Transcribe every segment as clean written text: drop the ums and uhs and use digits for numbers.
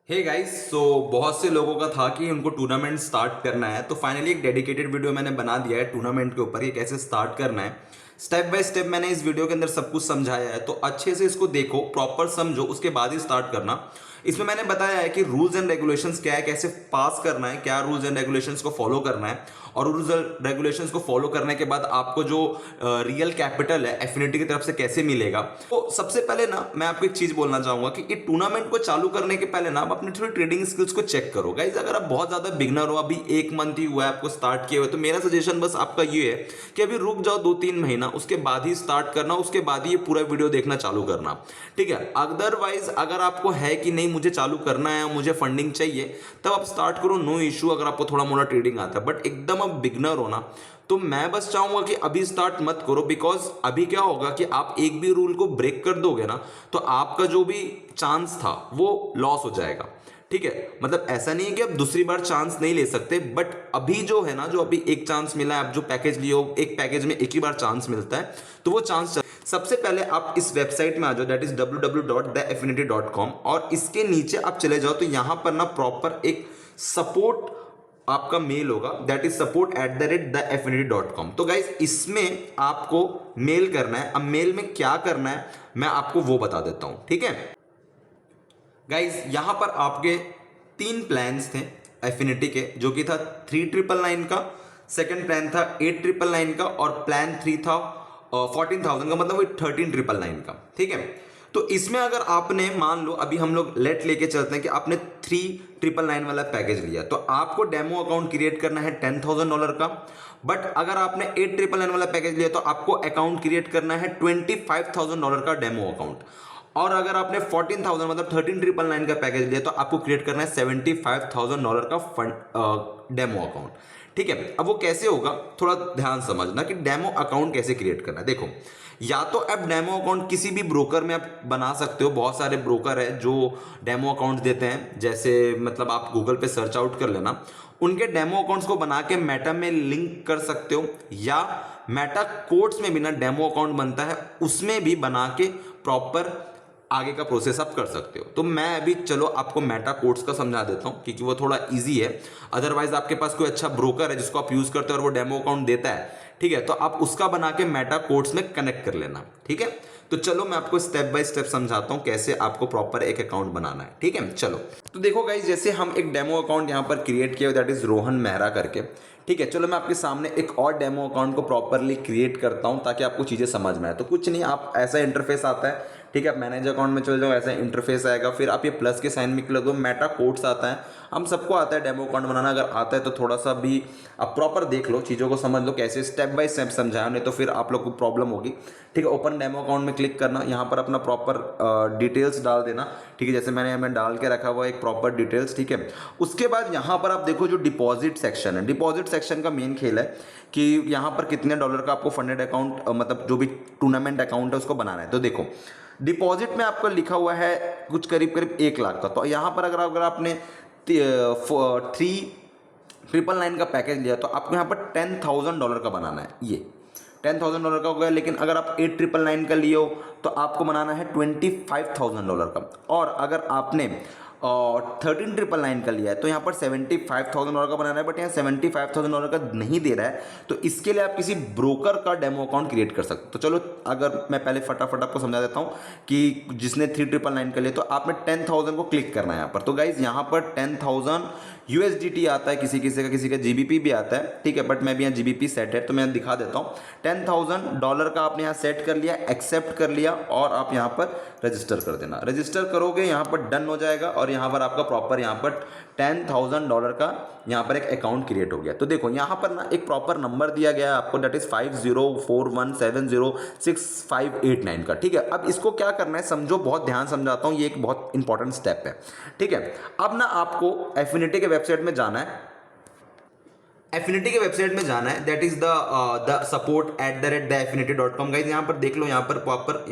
Hey guys, सो बहुत से लोगों का था कि उनको टूर्नामेंट स्टार्ट करना है। तो फाइनली एक डेडिकेटेड वीडियो मैंने बना दिया है टूर्नामेंट के ऊपर, ये कैसे स्टार्ट करना है। स्टेप बाय स्टेप मैंने इस वीडियो के अंदर सब कुछ समझाया है, तो अच्छे से इसको देखो, प्रॉपर समझो, उसके बाद ही स्टार्ट करना। इसमें मैंने बताया है कि रूल्स एंड रेगुलेशंस क्या है, कैसे पास करना है, क्या रूल्स एंड रेगुलेशंस को फॉलो करना है, और रूल्स रेगुलेशंस को फॉलो करने के बाद आपको जो रियल कैपिटल है एफिनिटी की तरफ से कैसे मिलेगा। तो सबसे पहले ना मैं आपको एक चीज बोलना चाहूंगा कि ये टूर्नामेंट को चालू करने के पहले ना आप अपनी थोड़ी ट्रेडिंग स्किल्स को चेक करो। गाइज, अगर आप बहुत ज्यादा बिगनर हो, अभी एक मंथ ही हुआ है आपको स्टार्ट किए हुए, तो मेरा सजेशन बस आपका ये है कि अभी रुक जाओ 2-3 महीना, उसके बाद ही स्टार्ट करना, उसके बाद ही ये पूरा वीडियो देखना चालू करना। ठीक है, अदरवाइज अगर आपको है कि नहीं मुझे चालू करना है, मुझे फंडिंग चाहिए, तब आप स्टार्ट करो, नो इशू। अगर आपको थोड़ा मोड़ा ट्रेडिंग आता है, बट एकदम आप बिगनर हो ना, तो मैं बस चाहूंगा कि अभी स्टार्ट मत करो। बिकॉज अभी क्या होगा कि आप एक भी रूल को ब्रेक कर दोगे ना, तो आपका जो भी चांस था वो लॉस हो जाएगा। ठीक है, मतलब ऐसा नहीं है कि आप दूसरी बार चांस नहीं ले सकते, बट अभी जो है ना, जो अभी एक चांस मिला है, आप जो पैकेज लिए हो, एक पैकेज में एक ही बार चांस मिलता है, तो वो चांस। सबसे पहले आप इस वेबसाइट में आ जाओ, दैट इज www.theaffinity.com, और इसके नीचे आप चले जाओ, तो यहां पर ना प्रॉपर एक सपोर्ट आपका मेल होगा, दैट इज support@theaffinity.com। तो गाइज, इसमें आपको मेल करना है। अब मेल में क्या करना है मैं आपको वो बता देता हूं, ठीक है। गाइज, यहां पर आपके 3 प्लान्स थे एफिनिटी के, जो कि था 3,999 का, सेकंड प्लान था 8,999 का, और प्लान 3 था 14,000 का, मतलब वो 13,999 का। ठीक है, तो इसमें अगर आपने मान लो, अभी हम लोग लेट लेके चलते हैं कि आपने 3,999 वाला पैकेज लिया, तो आपको डेमो अकाउंट क्रिएट करना है $10,000 का। बट अगर आपने 8,999 वाला पैकेज लिया, तो आपको अकाउंट क्रिएट करना है $25,000 का डेमो अकाउंट। और अगर आपने 14,000 मतलब 13,999 का पैकेज लिया, तो आपको क्रिएट करना है $75,000 का फंड डेमो अकाउंट। ठीक है, अब वो कैसे होगा थोड़ा ध्यान समझना कि डेमो अकाउंट कैसे क्रिएट करना है। देखो, या तो आप डेमो अकाउंट किसी भी ब्रोकर में आप बना सकते हो। बहुत सारे ब्रोकर है जो डेमो अकाउंट देते हैं, जैसे मतलब आप गूगल पे सर्च आउट कर लेना, उनके डेमो अकाउंट्स को बना के मेटा में लिंक कर सकते हो, या मेटा कोड्स में भी ना डेमो अकाउंट बनता है, उसमें भी बना के प्रॉपर आगे का प्रोसेस आप कर सकते हो। तो मैं अभी चलो आपको मेटा कोड्स का समझा देता हूं, क्योंकि वो थोड़ा इजी है। अदरवाइज आपके पास कोई अच्छा ब्रोकर है जिसको आप यूज करते हो और वो डेमो अकाउंट देता है, ठीक है, तो आप उसका बना के मेटा कोड्स में कनेक्ट कर लेना। ठीक है, तो चलो मैं आपको स्टेप बाय स्टेप समझाता हूं कैसे आपको प्रॉपर एक अकाउंट बनाना है। ठीक है, चलो। तो देखो गाइज, जैसे हम एक डेमो अकाउंट यहां पर क्रिएट किया, दैट इज रोहन मेहरा करके। ठीक है, चलो मैं आपके सामने एक और डेमो अकाउंट को प्रॉपरली क्रिएट करता हूं, ताकि आपको चीजें समझ में आए। तो कुछ नहीं, आप ऐसा इंटरफेस आता है, ठीक है, आप मैनेज अकाउंट में चले जाओ, ऐसा इंटरफेस आएगा, फिर आप ये प्लस के साइन में क्लिक दो, मेटा कोड्स आता है। हम सबको आता है डेमो अकाउंट बनाना, अगर आता है तो थोड़ा सा भी आप प्रॉपर देख लो, चीज़ों को समझ लो कैसे, स्टेप बाय स्टेप समझाया, नहीं तो फिर आप लोग को प्रॉब्लम होगी। ठीक है, ओपन डेमो अकाउंट में क्लिक करना, यहाँ पर अपना प्रॉपर डिटेल्स डाल देना। ठीक है, जैसे मैंने डाल के रखा हुआ एक प्रॉपर डिटेल्स। ठीक है, उसके बाद यहाँ पर आप देखो जो डिपॉजिट सेक्शन है, डिपॉजिट सेक्शन का मेन खेल है कि यहाँ पर कितने डॉलर का आपको फंडेड अकाउंट, मतलब जो भी टूर्नामेंट अकाउंट है उसको बनाना है। तो देखो, डिपॉजिट में आपका लिखा हुआ है कुछ करीब करीब 1 लाख का। तो यहाँ पर अगर आपने 3,999 का पैकेज लिया, तो आपको यहाँ पर $10,000 का बनाना है। ये $10,000 का हो गया। लेकिन अगर आप 8,999 का लिए हो, तो आपको बनाना है $25,000 का। और अगर आपने 13,999 का लिया है, तो यहाँ पर $75,000 का बनाना है। बट यहाँ $75,000 का नहीं दे रहा है, तो इसके लिए आप किसी ब्रोकर का डेमो अकाउंट क्रिएट कर सकते हो। तो चलो, अगर मैं पहले फटाफट आपको समझा देता हूँ कि जिसने 3,999 का लिया, तो आपने 10,000 को क्लिक करना है यहाँ पर। तो गाइज, यहाँ पर 10,000 USDT आता है, किसी का GBP भी आता है। ठीक है, बट मैं भी यहाँ GBP सेट है, तो मैं दिखा देता हूँ। $10,000 का आपने यहाँ सेट कर लिया, एक्सेप्ट कर लिया, और आप यहाँ पर रजिस्टर कर देना। रजिस्टर करोगे, यहाँ पर डन हो जाएगा, और यहाँ पर आपका प्रॉपर यहाँ पर $10,000 का यहाँ पर एक अकाउंट क्रिएट हो गया। तो देखो, यहाँ पर ना एक प्रॉपर नंबर दिया गया है आपको, दैट इज 5041706589 का। ठीक है, अब इसको क्या करना है समझो, बहुत ध्यान समझाता हूँ, ये एक बहुत इंपॉर्टेंट स्टेप है। ठीक है, अब ना आपको एफिनिटी के वेबसाइट में जाना है। एफिनिटी के वेबसाइट में जाना है, that is the support@theaffinity.com। Guys, यहाँ पर देख लो, यहाँ पर प्रॉपर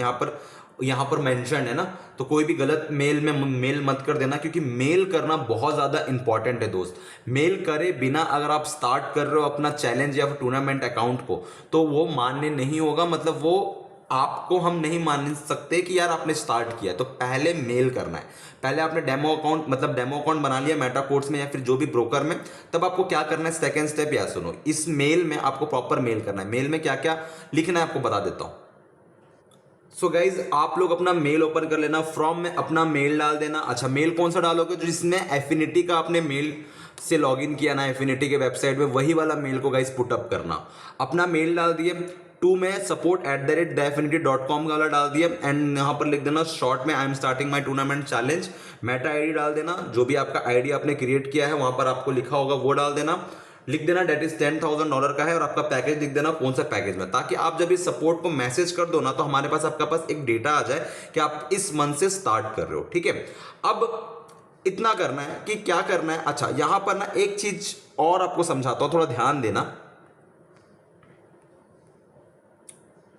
यहाँ पर मेंशन है ना, तो कोई भी गलत मेल में मेल मत कर देना, क्योंकि मेल करना बहुत ज्यादा इंपॉर्टेंट है दोस्त। मेल करे बिना अगर आप स्टार्ट कर रहे हो अपना चैलेंज या टूर्नामेंट अकाउंट को, तो वो मान्य नहीं होगा। मतलब वो आपको हम नहीं मान सकते कि यार आपने स्टार्ट किया। तो पहले मेल करना है, पहले आपने डेमो अकाउंट मतलब डेमो अकाउंट बना लिया मेटा कोर्स में या फिर जो भी ब्रोकर में, तब आपको क्या करना है सेकंड स्टेप, या सुनो, इस मेल में आपको प्रॉपर मेल करना है। मेल में क्या क्या लिखना है आपको बता देता हूं। सो गाइज आप लोग अपना मेल ओपन कर लेना, फ्रॉम में अपना मेल डाल देना। अच्छा, मेल कौन सा डालोगे? जो जिसमें एफिनिटी का आपने मेल से लॉगिन किया ना, एफिनिटी के वेबसाइट पे, वही वाला मेल को गाइज पुट अप करना। अपना मेल डाल दिए, टू में support@theaffinity.com वाला डाल दिया, एंड यहाँ पर लिख देना शॉर्ट में I am starting my tournament challenge. Meta ID डाल देना, जो भी आपका आईडी आपने क्रिएट किया है वहां पर आपको लिखा होगा वो डाल देना। लिख देना डेट इज $10,000 का है, और आपका पैकेज लिख देना कौन सा पैकेज में, ताकि आप जब इस सपोर्ट को मैसेज कर दो ना, तो हमारे पास आपका पास एक डेटा आ जाए कि आप इस मंथ से स्टार्ट कर रहे हो। ठीक है, अब इतना करना है कि क्या करना है। अच्छा, यहां पर ना एक चीज और आपको समझाता हूं, थोड़ा ध्यान देना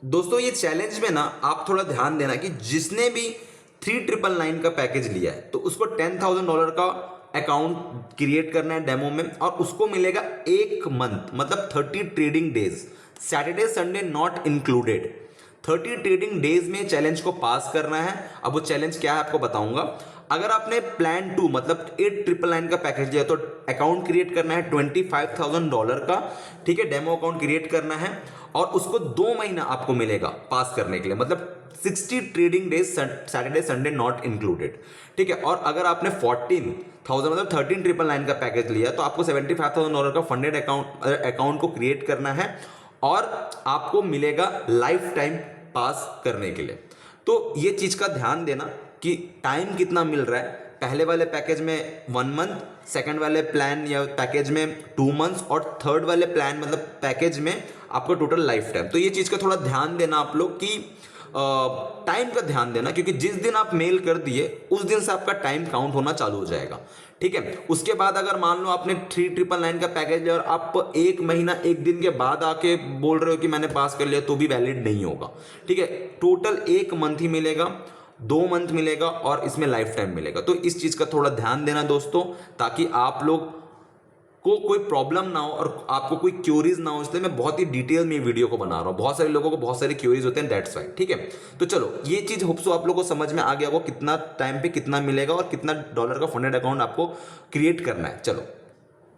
दोस्तों। ये चैलेंज में ना आप थोड़ा ध्यान देना कि जिसने भी 3999 का पैकेज लिया है, तो उसको $10,000 का अकाउंट क्रिएट करना है डेमो में, और उसको मिलेगा एक मंथ, मतलब 30 trading days, Saturday Sunday not included. 30 trading days में चैलेंज को पास करना है। अब वो चैलेंज क्या है आपको बताऊंगा। अगर आपने प्लान 2 मतलब 8999 का पैकेज लिया, तो अकाउंट क्रिएट करना है $25,000 का। ठीक है, डेमो अकाउंट क्रिएट करना है, और उसको 2 महीना आपको मिलेगा पास करने के लिए, मतलब 60 trading days, Saturday Sunday not included. ठीक है, और अगर आपने 14,000 मतलब 13,999 का पैकेज लिया, तो आपको $75,000 का फंडेड अकाउंट को क्रिएट करना है, और आपको मिलेगा लाइफ टाइम पास करने के लिए। तो ये चीज का ध्यान देना कि टाइम कितना मिल रहा है। पहले वाले पैकेज में 1 मंथ, सेकंड वाले प्लान या पैकेज में 2 मंथ्स, और थर्ड वाले प्लान मतलब पैकेज में आपको टोटल लाइफ टाइम। तो ये चीज का थोड़ा ध्यान देना आप लोग कि टाइम का ध्यान देना, क्योंकि जिस दिन आप मेल कर दिए उस दिन से आपका टाइम काउंट होना चालू हो जाएगा। ठीक है, उसके बाद अगर मान लो आपने 3999 का पैकेज लिया और आप 1 महीना 1 दिन के बाद आके बोल रहे हो कि मैंने पास कर लिया, तो भी वैलिड नहीं होगा। ठीक है, टोटल 1 मंथ ही मिलेगा, 2 मंथ मिलेगा, और इसमें लाइफ टाइम मिलेगा। तो इस चीज का थोड़ा ध्यान देना दोस्तों, ताकि आप लोग को कोई प्रॉब्लम ना हो और आपको कोई क्यूरीज ना हो। इसलिए मैं बहुत ही डिटेल में वीडियो को बना रहा हूँ। बहुत सारे लोगों को बहुत सारी क्यूरीज होते हैं, दैट्स वाई। ठीक है, तो चलो ये चीज होप सो आप लोगों को समझ में आ गया होगा, कितना टाइम पे कितना मिलेगा और कितना डॉलर का फंडेड अकाउंट आपको क्रिएट करना है। चलो,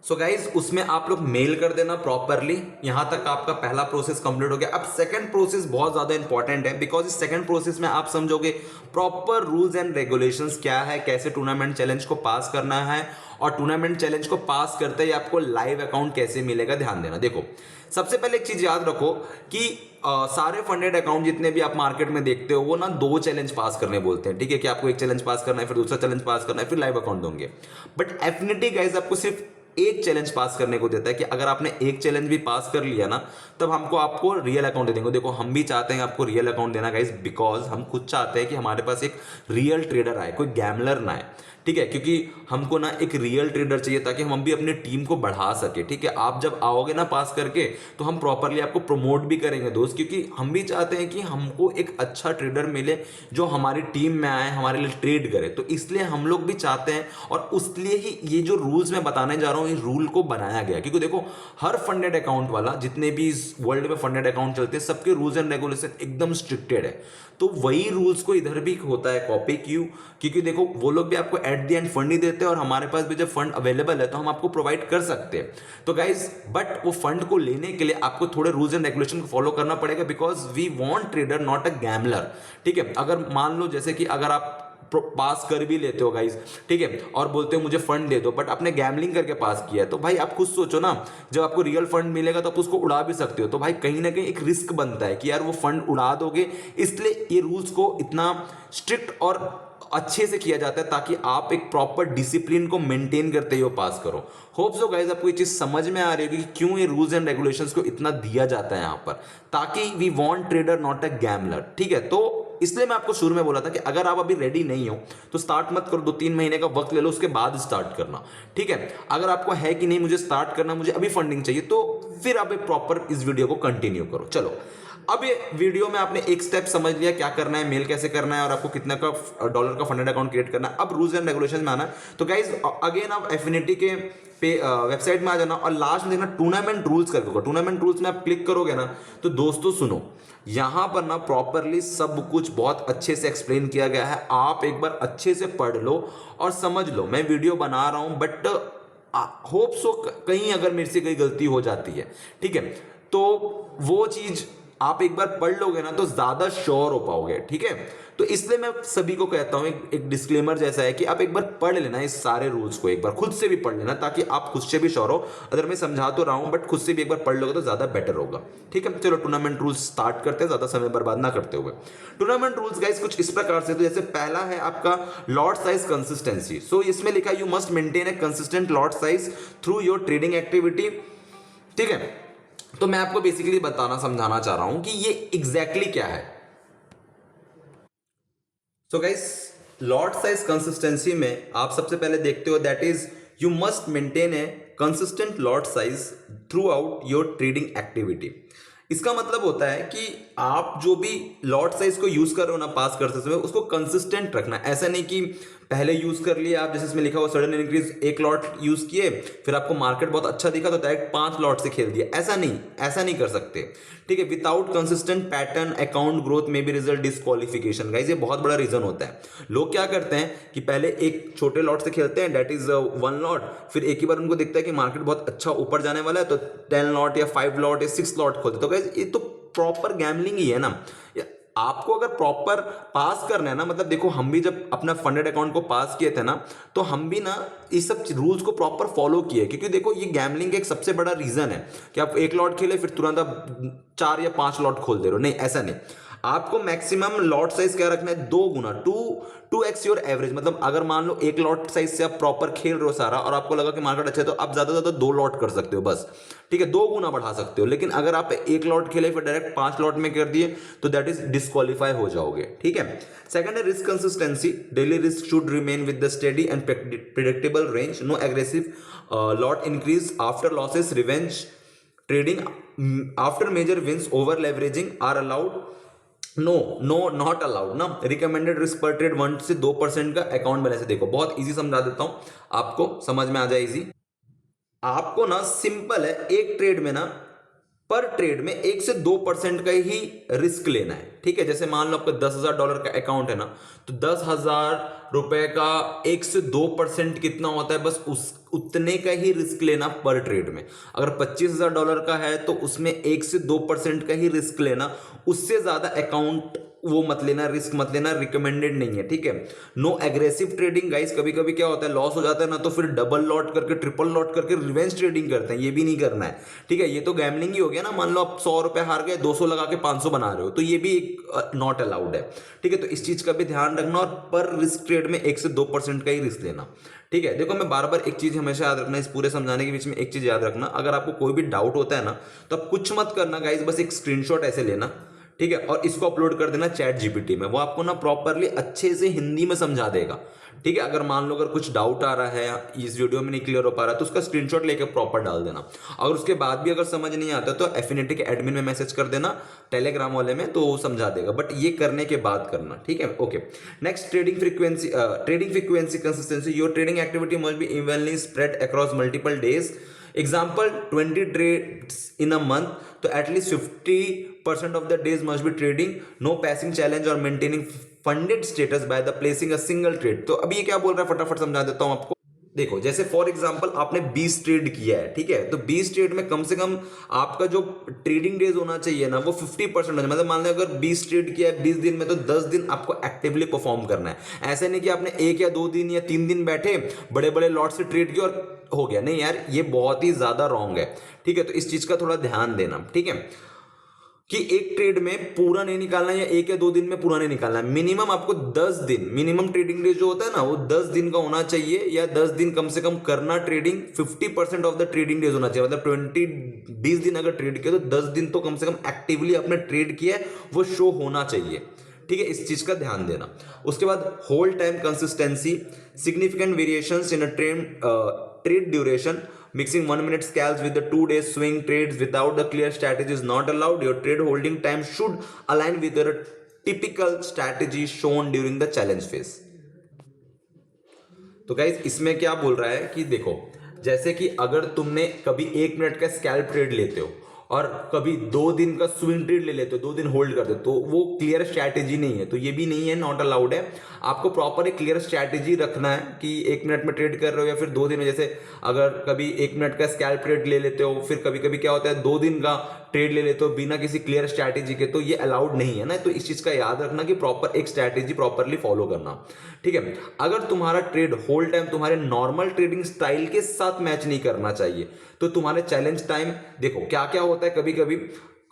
सो गाइज उसमें आप लोग मेल कर देना प्रॉपरली। यहां तक आपका पहला प्रोसेस कंप्लीट हो गया। अब सेकंड प्रोसेस बहुत ज्यादा इंपॉर्टेंट है, बिकॉज इस सेकंड प्रोसेस में आप समझोगे प्रॉपर रूल्स एंड रेगुलेशंस क्या है, कैसे टूर्नामेंट चैलेंज को पास करना है, और टूर्नामेंट चैलेंज को पास करते ही आपको लाइव अकाउंट कैसे मिलेगा। ध्यान देना, देखो सबसे पहले एक चीज याद रखो कि सारे फंडेड अकाउंट जितने भी आप मार्केट में देखते हो, वो ना 2 चैलेंज पास करने बोलते हैं। ठीक है, कि आपको एक चैलेंज पास करना है, फिर दूसरा चैलेंज पास करना है, फिर लाइव अकाउंट होंगे। बट एफिनिटी गाइस आपको सिर्फ एक चैलेंज पास करने को देता है, कि अगर आपने एक चैलेंज भी पास कर लिया ना, तब हमको आपको रियल अकाउंट दे देंगे। देखो हम भी चाहते हैं आपको रियल अकाउंट देना गाइस, बिकॉज हम खुद चाहते हैं कि हमारे पास एक रियल ट्रेडर आए, कोई गैमलर ना आए। ठीक है, क्योंकि हमको ना एक रियल ट्रेडर चाहिए, ताकि हम भी अपनी टीम को बढ़ा सके। ठीक है, आप जब आओगे ना पास करके, तो हम प्रॉपरली आपको प्रमोट भी करेंगे दोस्त, क्योंकि हम भी चाहते हैं कि हमको एक अच्छा ट्रेडर मिले जो हमारी टीम में आए, हमारे लिए ट्रेड करे। तो इसलिए हम लोग भी चाहते हैं, और उसलिए ही ये जो रूल्स मैं बताने जा रहा हूँ, इस रूल को बनाया गया। क्योंकि देखो हर फंडेड अकाउंट वाला, जितने भी इस वर्ल्ड में फंडेड अकाउंट चलते हैं, सबके रूल्स एंड रेगुलेशन एकदम स्ट्रिक्टेड है। तो वही रूल्स को इधर भी होता है कॉपी। क्यों? क्योंकि देखो वो लोग भी आपको एट द एंड फंड ही देते हैं, और हमारे पास भी जब फंड अवेलेबल है तो हम आपको प्रोवाइड कर सकते हैं। तो गाइज बट वो फंड को लेने के लिए आपको थोड़े रूल्स एंड रेगुलेशन को फॉलो करना पड़ेगा, because we want trader not a gambler. ठीक है, अगर मान लो जैसे कि अगर आप पास कर भी लेते हो गाइस, ठीक है, और बोलते हो मुझे फंड दे दो, बट आपने गैमलिंग करके पास किया है, तो भाई आप खुद सोचो ना, जब आपको रियल फंड मिलेगा तो आप उसको उड़ा भी सकते हो। तो भाई कहीं ना कहीं एक रिस्क बनता है कि यार वो फंड उड़ा दोगे। इसलिए ये रूल्स को इतना स्ट्रिक्ट और अच्छे से किया जाता है, ताकि आप एक प्रॉपर डिसिप्लिन को मेंटेन करते हुए पास करो। होप सो गाइस आपको ये चीज समझ में आ रही होगी कि क्यों ये रूल्स एंड रेगुलेशंस को इतना दिया जाता है यहाँ पर, ताकि we want trader not a gambler. ठीक है, तो इसलिए मैं आपको शुरू में बोला था कि अगर आप अभी रेडी नहीं हो तो स्टार्ट मत करो, 2-3 महीने का वक्त ले लो, उसके बाद स्टार्ट करना। ठीक है, अगर आपको है कि नहीं मुझे स्टार्ट करना, मुझे अभी फंडिंग चाहिए, तो फिर आप एक प्रॉपर इस वीडियो को कंटिन्यू करो। चलो अब ये वीडियो में आपने एक स्टेप समझ लिया क्या करना है, मेल कैसे करना है और आपको कितना का डॉलर का फंडेड अकाउंट क्रिएट करना है। अब रूल्स एंड रेगुलेशन में आना है। तो गाइज अगेन आप एफिनिटी के वेबसाइट में आ जाना और लास्ट में देखना टूर्नामेंट रूल्स करके होगा। टूर्नामेंट रूल्स में आप क्लिक करोगे ना तो दोस्तों सुनो, यहां पर ना प्रॉपरली सब कुछ बहुत अच्छे से एक्सप्लेन किया गया है। आप एक बार अच्छे से पढ़ लो और समझ लो। मैं वीडियो बना रहा हूं बट होप सो कहीं अगर मेरे से कोई गलती हो जाती है, ठीक है, तो वो चीज आप एक बार पढ़ लोगे ना तो ज्यादा श्योर हो पाओगे, ठीक है। तो इसलिए मैं सभी को कहता हूं, एक डिस्क्लेमर जैसा है कि आप एक बार पढ़ लेना इस सारे रूल्स को, एक बार खुद से भी पढ़ लेना ताकि आप खुद से भी श्योर हो। अगर मैं समझा तो रहा हूं बट खुद से भी एक बार पढ़ लोगे तो ज्यादा बेटर होगा, ठीक है। चलो टूर्नामेंट रूल्स स्टार्ट करते हैं ज्यादा समय बर्बाद ना करते हुए। टूर्नामेंट रूल्स गाइस कुछ इस प्रकार से, तो जैसे पहला है आपका लॉट साइज कंसिस्टेंसी। सो इसमें लिखा है you must maintain A consistent lot size through your trading activity, ठीक है। तो मैं आपको बेसिकली बताना समझाना चाह रहा हूं कि ये एग्जैक्टली क्या है। So guys lot size consistency में आप सबसे पहले देखते हो that is you must maintain A consistent lot size through out your trading activity. इसका मतलब होता है कि आप जो भी लॉट साइज को यूज कर रहे हो ना पास करते समय उसको कंसिस्टेंट रखना। ऐसा नहीं कि पहले यूज कर लिया आप, जैसे इसमें लिखा हुआ सडन इंक्रीज, एक लॉट यूज किए फिर आपको मार्केट बहुत अच्छा दिखा तो डायरेक्ट 5 लॉट से खेल दिया, ऐसा नहीं कर सकते, ठीक है। Without consistent pattern account growth में भी रिजल्ट डिस्क्वालिफिकेशन। गाइस ये बहुत बड़ा रीजन होता है। लोग क्या करते हैं कि पहले एक छोटे लॉट से खेलते हैं दैट इज 1 लॉट, फिर एक ही बार उनको दिखता है कि मार्केट बहुत अच्छा ऊपर जाने वाला है तो 10 लॉट या 5 लॉट या 6 लॉट खोलते। तो गाइस ये तो प्रॉपर गैम्बलिंग ही है ना। आपको अगर प्रॉपर पास करना है ना, मतलब देखो हम भी जब अपना फंडेड अकाउंट को पास किए थे ना तो हम भी ना इस सब रूल्स को प्रॉपर फॉलो किए, क्योंकि देखो ये गैम्बलिंग का एक सबसे बड़ा रीजन है कि आप एक लॉट खेले फिर तुरंत आप 4 या 5 लॉट खोल दे रहे हो। नहीं, ऐसा नहीं। आपको मैक्सिमम लॉट साइज क्या रखना है, 2 गुना, 2x योर एवरेज। मतलब अगर मान लो एक लॉट साइज से आप प्रॉपर खेल रहे हो सारा और आपको लगा कि मार्केट अच्छा है तो आप ज्यादा से ज्यादा 2 लॉट कर सकते हो बस, ठीक है, 2 गुना बढ़ा सकते हो। लेकिन अगर आप एक लॉट खेले फिर डायरेक्ट 5 लॉट में कर दिए तो दैट इज डिस्क्वालीफाई हो जाओगे, ठीक है। सेकंड है risk consistency. Daily risk should remain with the steady and predictable range. No aggressive lot increase after losses, revenge trading after major wins, over leveraging are allowed. No not allowed ना। Recommended risk per trade 1 से 2% का account balance है। देखो बहुत easy समझा देता हूं, आपको समझ में आ जाए इजी। आपको ना सिंपल है, एक ट्रेड में ना पर ट्रेड में 1 से 2% का ही रिस्क लेना है, ठीक है। जैसे मान लो आपका $10,000 का अकाउंट है ना तो 10,000 रुपए का 1 से 2% कितना होता है, बस उस उतने का ही रिस्क लेना पर ट्रेड में। अगर $25,000 का है तो उसमें 1 से 2% का ही रिस्क लेना, उससे ज्यादा अकाउंट वो मत लेना, रिस्क मत लेना, रिकमेंडेड नहीं है, ठीक है। No aggressive trading. गाइस कभी कभी क्या होता है लॉस हो जाता है ना तो फिर डबल लॉट करके ट्रिपल लॉट करके रिवेंज ट्रेडिंग करते हैं, ये भी नहीं करना है, ठीक है। ये तो गैम्बलिंग ही हो गया ना। मान लो आप 100 रुपए हार गए, 200 लगा के 500 बना रहे हो तो ये भी एक नॉट अलाउड है, ठीक है। तो इस चीज का भी ध्यान रखना और पर रिस्क ट्रेड में 1 से 2% का ही रिस्क लेना, ठीक है। देखो मैं बार बार एक चीज हमेशा याद रखना, इस पूरे समझाने के बीच में एक चीज याद रखना, अगर आपको कोई भी डाउट होता है ना तो आप कुछ मत करना गाइस, बस एक स्क्रीनशॉट ऐसे लेना, ठीक है, और इसको अपलोड कर देना चैट जीपीटी में। वो आपको ना प्रॉपरली अच्छे से हिंदी में समझा देगा, ठीक है। अगर मान लो अगर कुछ डाउट आ रहा है इस वीडियो में नहीं क्लियर हो पा रहा है तो उसका स्क्रीनशॉट लेकर प्रॉपर डाल देना। अगर उसके बाद भी अगर समझ नहीं आता तो एफिनिटी के एडमिन में मैसेज कर देना टेलीग्राम वाले में, तो वो समझा देगा, बट ये करने के बाद करना, ठीक है। Okay, next trading frequency consistency. Your trading activity must be evenly spread across multiple days. Example 20 trades in a month, तो at least 50% of the days must be trading. No passing challenge और maintaining funded status by the placing a single trade. तो अभी ये क्या बोल रहा है फटाफट समझा देता हूं आपको। देखो जैसे फॉर एग्जांपल आपने 20 ट्रेड किया है, ठीक है, तो 20 ट्रेड में कम से कम आपका जो ट्रेडिंग डेज होना चाहिए ना वो 50% होना। मतलब मान लो अगर 20 ट्रेड किया है 20 दिन में तो 10 दिन आपको एक्टिवली परफॉर्म करना है। ऐसा नहीं कि आपने 1 या 2 दिन या 3 दिन बैठे बड़े बड़े लॉट से ट्रेड किया और हो गया, नहीं यार, ये बहुत ही ज्यादा रॉन्ग है, ठीक है। तो इस चीज का थोड़ा ध्यान देना, ठीक है, कि एक ट्रेड में पूरा नहीं निकालना या 1 या 2 दिन में पूरा नहीं निकालना है। मिनिमम आपको 10 दिन, मिनिमम ट्रेडिंग डे जो होता है ना वो 10 दिन का होना चाहिए, या 10 दिन कम से कम करना trading. 50% of the trading days होना चाहिए, मतलब 20 दिन अगर ट्रेड किया तो 10 दिन तो कम से कम एक्टिवली आपने ट्रेड किया है वो शो होना चाहिए, ठीक है। इस चीज का ध्यान देना। उसके बाद hold time consistency. Significant variations in a trade duration Mixing 1 minute scalps with the 2 day swing trades without the clear strategy is not allowed. Your trade holding time should align with your typical strategy shown during the challenge phase. तो guys इसमें क्या बोल रहा है कि देखो, जैसे कि अगर तुमने कभी 1 मिनट का स्कैल्प ट्रेड लेते हो और कभी 2 दिन का स्विंग ट्रेड ले लेते हो, 2 दिन होल्ड करते हो, तो वो क्लियर स्ट्रैटेजी नहीं है, तो ये भी नहीं है, नॉट अलाउड है। आपको प्रॉपर एक क्लियर स्ट्रैटेजी रखना है कि 1 मिनट में ट्रेड कर रहे हो या फिर 2 दिन में। जैसे अगर कभी 1 मिनट का स्कैल्प ट्रेड ले लेते हो, फिर कभी कभी क्या होता है 2 दिन का ट्रेड ले लेते हो बिना किसी क्लियर स्ट्रैटेजी के, तो ये अलाउड नहीं है ना। तो इस चीज का याद रखना कि प्रॉपर एक स्ट्रैटेजी प्रॉपरली फॉलो करना, ठीक है। अगर तुम्हारा ट्रेड होल टाइम तुम्हारे नॉर्मल ट्रेडिंग स्टाइल के साथ मैच नहीं करना चाहिए, तो तुम्हारे चैलेंज टाइम देखो क्या क्या होता है। कभी कभी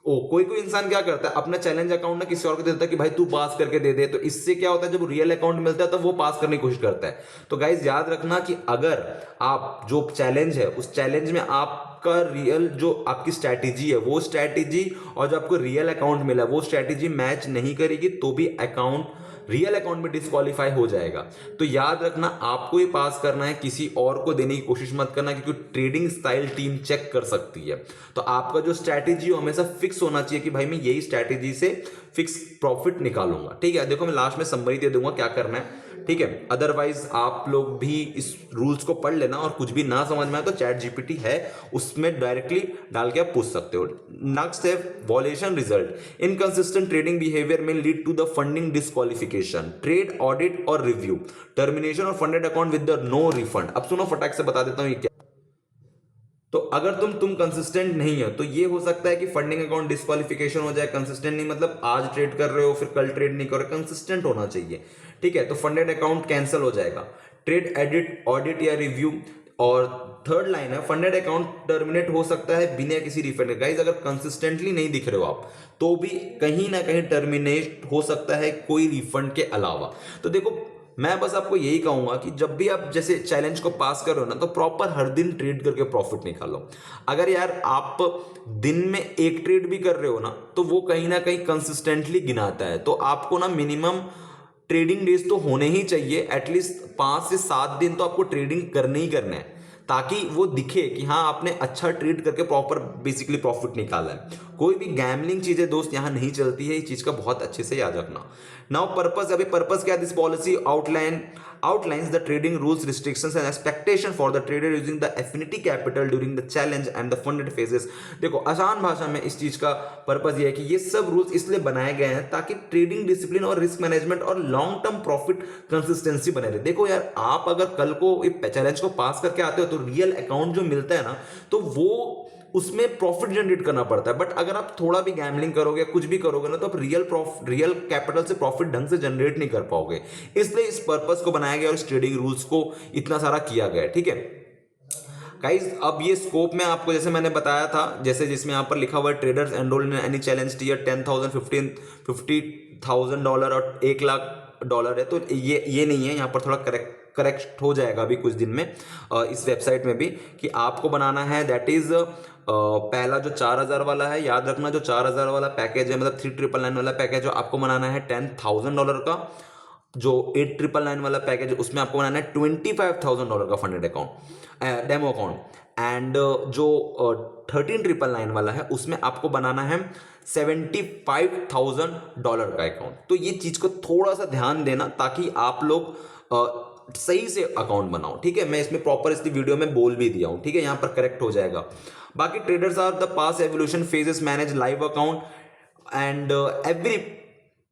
कोई कोई इंसान क्या करता है, अपना चैलेंज अकाउंट ना किसी और को देता है कि भाई तू पास करके दे दे, तो इससे क्या होता है जब रियल अकाउंट मिलता है तो वो पास करने की कोशिश करता है। तो गाइज याद रखना कि अगर आप जो चैलेंज है उस चैलेंज में आपका रियल जो आपकी स्ट्रैटेजी है वो स्ट्रैटेजी और जो आपको रियल अकाउंट मिला वो स्ट्रैटेजी मैच नहीं करेगी, तो भी अकाउंट रियल अकाउंट में डिस्क्वालीफाई हो जाएगा। तो याद रखना आपको ही पास करना है, किसी और को देने की कोशिश मत करना, क्योंकि ट्रेडिंग स्टाइल टीम चेक कर सकती है। तो आपका जो स्ट्रैटेजी हो हमेशा फिक्स होना चाहिए कि भाई मैं यही स्ट्रैटेजी से फिक्स प्रॉफिट निकालूंगा, ठीक है। देखो मैं लास्ट में समरी दे दूंगा क्या करना है, ठीक है। अदरवाइज आप लोग भी इस रूल्स को पढ़ लेना और कुछ भी ना समझ में आए तो चैट जीपीटी है, उसमें डायरेक्टली डाल के आप पूछ सकते हो। नेक्स्ट है violation result. Inconsistent trading behaviour में lead to the funding disqualification, trade audit और रिव्यू, टर्मिनेशन और funded account with the no refund. अब सुनो फटाक से बता देता हूं ये क्या। तो अगर तुम कंसिस्टेंट नहीं हो तो ये हो सकता है कि फंडिंग अकाउंट डिस्क्वालिफिकेशन हो जाए। कंसिस्टेंट नहीं मतलब आज ट्रेड कर रहे हो फिर कल ट्रेड नहीं कर रहे, कंसिस्टेंट होना चाहिए, ठीक है। तो फंडेड अकाउंट कैंसिल हो जाएगा, ट्रेड एडिट ऑडिट या रिव्यू। और थर्ड लाइन है फंडेड अकाउंट टर्मिनेट हो सकता है बिना किसी रिफंड। गाइस अगर कंसिस्टेंटली नहीं दिख रहे हो आप तो भी कहीं ना कहीं टर्मिनेट हो सकता है कोई रिफंड के अलावा। तो देखो मैं बस आपको यही कहूंगा कि जब भी आप जैसे चैलेंज को पास करो ना तो प्रॉपर हर दिन ट्रेड करके प्रॉफिट निकालो। अगर यार आप दिन में एक ट्रेड भी कर रहे हो ना तो वो कहीं ना कहीं कंसिस्टेंटली गिनाता है। तो आपको ना मिनिमम ट्रेडिंग डेज तो होने ही चाहिए, एटलीस्ट 5 से 7 दिन तो आपको ट्रेडिंग करने ही करना है, ताकि वो दिखे कि हाँ आपने अच्छा ट्रेड करके प्रॉपर बेसिकली प्रॉफिट निकाला है। कोई भी गैम्बलिंग चीजें दोस्त यहाँ नहीं चलती है, इस चीज का बहुत अच्छे से याद रखना। नाउ पर्पस, अभी पर्पस क्या है, this policy outlines the trading rules, restrictions and expectation for the trader using the affinity capital during the challenge and the funded phases। देखो आसान भाषा में इस चीज का पर्पस ये है कि ये सब रूल्स इसलिए बनाए गए हैं ताकि ट्रेडिंग डिसिप्लिन और रिस्क मैनेजमेंट और लॉन्ग टर्म प्रॉफिट कंसिस्टेंसी बने रहे। देखो यार आप अगर कल को चैलेंज को पास करके आते हो तो रियल अकाउंट जो मिलता है ना तो वो उसमें प्रॉफिट जनरेट करना पड़ता है। बट अगर आप थोड़ा भी गैम्बलिंग करोगे कुछ भी करोगे ना तो आप रियल कैपिटल से प्रॉफिट ढंग से जनरेट नहीं कर पाओगे। इसलिए इस पर्पस को बनाया गया और इस ट्रेडिंग रूल्स को इतना सारा किया गया है, ठीक है गाइज। अब ये स्कोप में आपको जैसे मैंने बताया था, जैसे जिसमें यहाँ पर लिखा हुआ है traders enrol in any challenge tier $10,000, $50,000 और $1,00,000 है। तो ये नहीं है, यहाँ पर थोड़ा करेक्ट हो जाएगा अभी कुछ दिन में इस वेबसाइट में भी कि आपको बनाना है। दैट इज पहला जो 4,000 वाला है, याद रखना जो 4,000 वाला पैकेज है मतलब 3,999 वाला पैकेज जो आपको बनाना है $10,000 का। जो 8,999 वाला पैकेज है उसमें आपको बनाना है $25,000 का funded account demo account. And जो 13,999 वाला है उसमें आपको बनाना है $75,000 का अकाउंट। तो ये चीज को थोड़ा सा ध्यान देना ताकि आप लोग सही से अकाउंट बनाओ, ठीक है। मैं इसमें प्रॉपर इसकी वीडियो में बोल भी दिया हूं, ठीक है, यहां पर करेक्ट हो जाएगा। बाकी traders are the pass evolution phases manage live account and every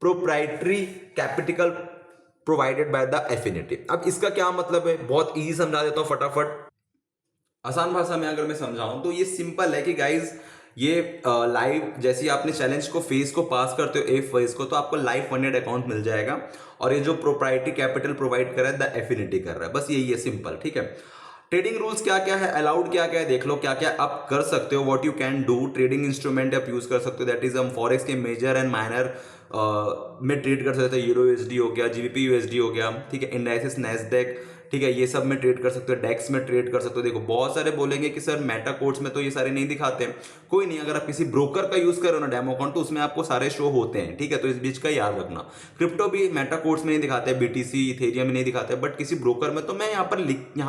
proprietary capital provided by the Affinity. अब इसका क्या मतलब है, बहुत इजी समझा देता हूं फटाफट। आसान भाषा में अगर मैं समझाऊं तो ये सिंपल है कि गाइज ये लाइव जैसे आपने चैलेंज को फेज को पास करते हो एफ फेज को तो आपको लाइव फंडेड अकाउंट मिल जाएगा। और ये जो प्रोप्राइटरी कैपिटल प्रोवाइड कर रहा है द एफिनिटी कर रहा है, बस यही है सिंपल, ठीक है। ट्रेडिंग रूल्स क्या क्या है, अलाउड क्या क्या है देख लो, क्या क्या आप कर सकते हो, what you can do. Trading instrument आप यूज कर सकते हो, दैट इज हम फॉरेक्स के मेजर एंड माइनर में ट्रेड कर सकते हो। यूरो यूएसडी हो गया, जीबीपी यूएसडी हो गया, ठीक है। इंडाइसिस नैस्डैक ठीक है, ये सब में ट्रेड कर सकते हो, डेक्स में ट्रेड कर सकते हो। देखो बहुत सारे बोलेंगे कि सर मेटा कोड्स में तो ये सारे नहीं दिखाते हैं। कोई नहीं, अगर आप किसी ब्रोकर का यूज कर रहे हो ना डेमो अकाउंट, तो उसमें आपको सारे शो होते हैं, ठीक है। तो इस बीच का याद रखना। क्रिप्टो भी मेटा कोड्स में नहीं दिखाते, बीटीसी इथेरियम में नहीं दिखाते, बट किसी ब्रोकर में तो मैं यहाँ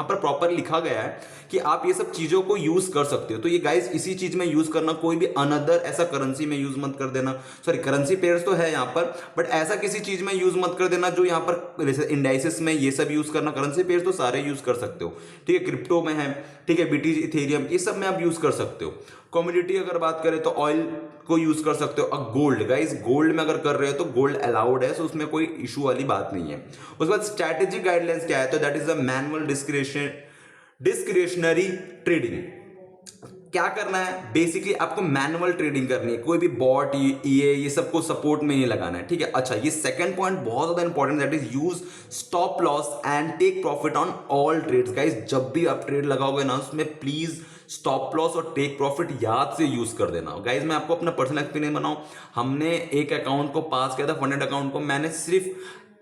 पर प्रॉपर लिखा गया है कि आप ये सब चीजों को यूज कर सकते हो। तो ये गाइस इसी चीज में यूज करना, कोई भी अनदर ऐसा करेंसी में यूज मत कर देना। सॉरी, करेंसी पेयर्स तो है यहाँ पर, बट ऐसा किसी चीज में यूज मत कर देना जो यहाँ पर जैसे इंडाइसिस में ये सब यूज करना। करेंसी पेयर्स तो सारे यूज कर सकते हो, ठीक है। क्रिप्टो में है, ठीक है, बीटीसी इथेरियम, ये सब में आप यूज कर सकते हो। कमोडिटी अगर बात करें तो ऑयल को यूज कर सकते हो। अब गोल्ड, गाइस गोल्ड में अगर कर रहे हो तो गोल्ड अलाउड है, सो उसमें कोई इशू वाली बात नहीं है। उसके बाद स्ट्रैटेजिक गाइडलाइंस क्या है, तो that is the manual discretionary trading. क्या करना है, बेसिकली आपको मैनुअल ट्रेडिंग करनी है, कोई भी बॉट ये सबको सपोर्ट में नहीं लगाना है, ठीक है। अच्छा, ये सेकंड पॉइंट बहुत ज्यादा important, that is use stop loss and take profit on all trades. Guys जब भी आप ट्रेड लगाओगे ना, उसमें प्लीज स्टॉप लॉस और टेक प्रॉफिट याद से यूज कर देना। गाइस मैं आपको अपना पर्सनल एक्सपीरियंस बनाऊं, हमने एक अकाउंट को पास किया था, फंडेड अकाउंट को, मैंने सिर्फ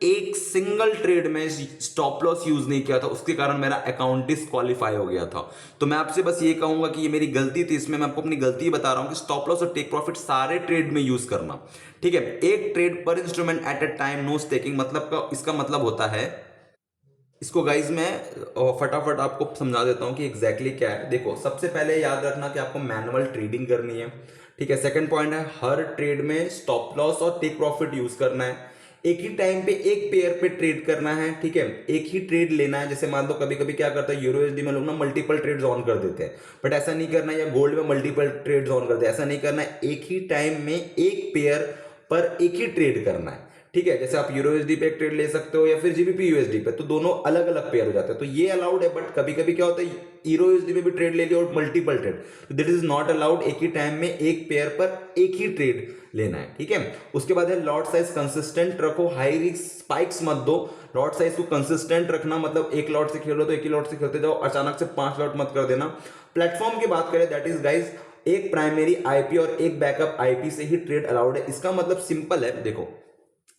एक सिंगल ट्रेड में स्टॉप लॉस यूज नहीं किया था, उसके कारण मेरा अकाउंट डिस्क्वालीफाई हो गया था। तो मैं आपसे बस ये कहूंगा कि ये मेरी गलती थी, इसमें मैं आपको अपनी गलती बता रहा हूं कि स्टॉप लॉस और टेक प्रॉफिट सारे ट्रेड में यूज करना, ठीक है। एक ट्रेड पर instrument at a time, no stacking, मतलब इसका मतलब होता है, इसको गाइज मैं फटाफट आपको समझा देता हूं कि एग्जैक्टली क्या है। देखो सबसे पहले याद रखना कि आपको मैनुअल ट्रेडिंग करनी है, ठीक है। सेकंड पॉइंट है, हर ट्रेड में स्टॉप लॉस और टेक प्रॉफिट यूज करना है। एक ही टाइम पे एक पेयर पे ट्रेड करना है, ठीक है। एक ही ट्रेड लेना है। जैसे मान लो कभी कभी क्या करता है, यूरोएसडी में लोग ना मल्टीपल ट्रेड्स ऑन कर देते हैं, बट ऐसा नहीं करना है। या गोल्ड में मल्टीपल ट्रेड्स ऑन करते हैं, ऐसा नहीं करना है। एक ही टाइम में एक पेयर पर एक ही ट्रेड करना है, ठीक है। जैसे आप यूरोएसडी पे एक ट्रेड ले सकते हो या फिर जीबीपी यूएसडी पे, तो दोनों अलग अलग पेयर हो जाते हैं, तो ये अलाउड है। बट कभी कभी क्या होता है, यूरोएसडी में भी ट्रेड ले लिया और मल्टीपल ट्रेड, तो दिस इज नॉट अलाउड। एक ही टाइम में एक पेयर पर एक ही ट्रेड लेना है, ठीक है। उसके बाद है लॉट साइज कंसिस्टेंट रखो, हाई रिस्क स्पाइक्स मत दो। लॉट साइज को कंसिस्टेंट रखना, मतलब एक लॉट से खेलो तो एक ही लॉट से खेलते जाओ, अचानक से 5 लॉट मत कर देना। प्लेटफॉर्म की बात करें, दैट इज गाइज एक प्राइमरी आईपी और एक बैकअप आईपी से ही ट्रेड अलाउड है। इसका मतलब सिंपल है, देखो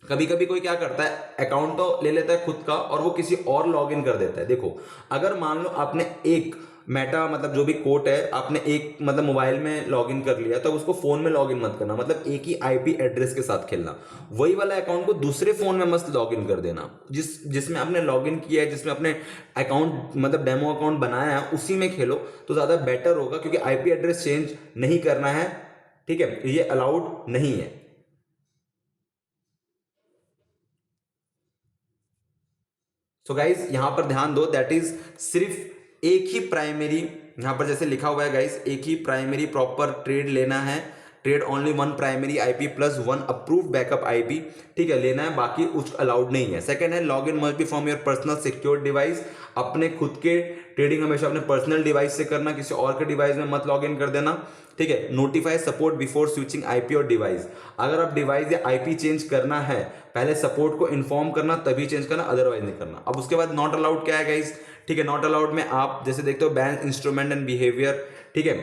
कभी कभी कोई क्या करता है, अकाउंट तो ले लेता है खुद का और वो किसी और लॉग इन कर देता है। देखो अगर मान लो आपने एक मेटा, मतलब जो भी कोड है, आपने एक मतलब मोबाइल में लॉग इन कर लिया, तो उसको फोन में लॉग इन मत करना, मतलब एक ही आईपी एड्रेस के साथ खेलना। वही वाला अकाउंट को दूसरे फोन में मस्त लॉग इन कर देना, जिसमें आपने लॉग इन किया है, जिसमें आपने अकाउंट मतलब डेमो अकाउंट बनाया है, उसी में खेलो तो ज्यादा बेटर होगा, क्योंकि आईपी एड्रेस चेंज नहीं करना है, ठीक है। ये अलाउड नहीं है। सो गाइज यहां पर ध्यान दो, दैट इज सिर्फ एक ही प्राइमरी, यहां पर जैसे लिखा हुआ है गाइज, एक ही प्राइमरी प्रॉपर ट्रेड लेना है। Trade only one primary IP plus one approved backup IP, ठीक है, लेना है, बाकी कुछ अलाउड नहीं है। सेकंड है, log in must be from your personal secure device. अपने खुद के ट्रेडिंग हमेशा अपने पर्सनल डिवाइस से करना, किसी और के डिवाइस में मत लॉग इन कर देना, ठीक है। Notify support before switching IP और डिवाइस। अगर आप डिवाइस या आईपी चेंज करना है, पहले सपोर्ट को इन्फॉर्म करना, तभी चेंज करना, अदरवाइज नहीं करना। अब उसके बाद नॉट अलाउड क्या है गाइस, ठीक है। नॉट अलाउड में आप जैसे देखते हो, बैन इंस्ट्रूमेंट एंड बिहेवियर, ठीक है।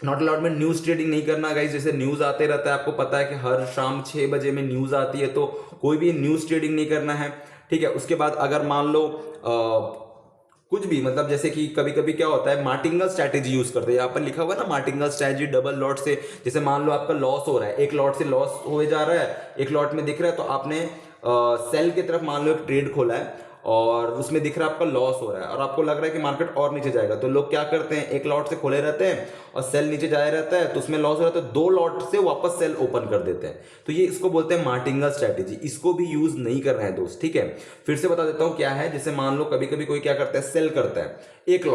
नॉट अलाउड में न्यूज ट्रेडिंग नहीं करना गाइस। जैसे न्यूज आते रहता है, आपको पता है कि हर शाम 6 बजे में न्यूज आती है, तो कोई भी न्यूज ट्रेडिंग नहीं करना है, ठीक है। उसके बाद अगर मान लो कुछ भी, मतलब जैसे कि कभी कभी क्या होता है, मार्टिंगल स्ट्रैटेजी यूज करते हैं। यहाँ पर लिखा हुआ है ना, मार्टिंगल स्ट्रैटेजी डबल लॉट से। जैसे मान लो आपका लॉस हो रहा है, एक लॉट से लॉस हो जा रहा है, एक लॉट में दिख रहा है, तो आपने सेल की तरफ मान लो एक ट्रेड खोला है और उसमें दिख रहा है आपका लॉस हो रहा है और आपको लग रहा है कि मार्केट और नीचे जाएगा, तो लोग क्या करते हैं, एक लॉट से खोले रहते हैं और सेल नीचे जाया रहता है, तो उसमें लॉस हो रहा है, तो 2 लॉट से वापस सेल ओपन कर देते हैं। तो ये इसको बोलते हैं मार्टिंगल स्ट्रैटेजी। इसको भी यूज नहीं कर रहे हैं दोस्त, ठीक है। फिर से बता देता हूं क्या है। जैसे मान लो कभी कभी कोई क्या करता है, सेल करता है, एक